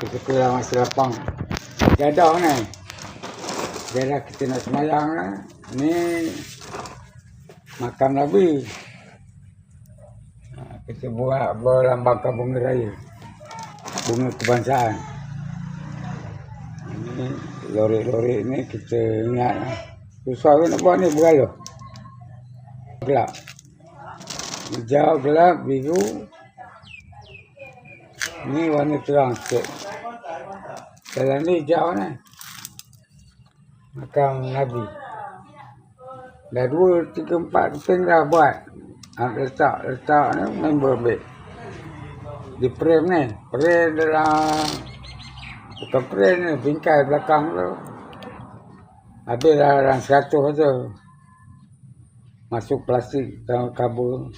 suka lah masa lapang. Jadah ni. Jadah kita nak semayang lah. Ni makam Nabi. Kita buat berlambangkan bunga raya. Bunga kebangsaan. Ini lori-lori ni kita ingat lah. Susah ke nak buat ni bergaluh. Gelap. Hijau, gelap, biru. Ni warna terang sikit. Dalam ni hijau ni. Makam Nabi. Dah 2, 3, 4 keping dah buat. Letak ni member ambil. Di frame ni. Frame dalam... Bukan frame ni, bingkai belakang tu. Habis dah dalam 100 tu. Masuk plastik dalam kabel.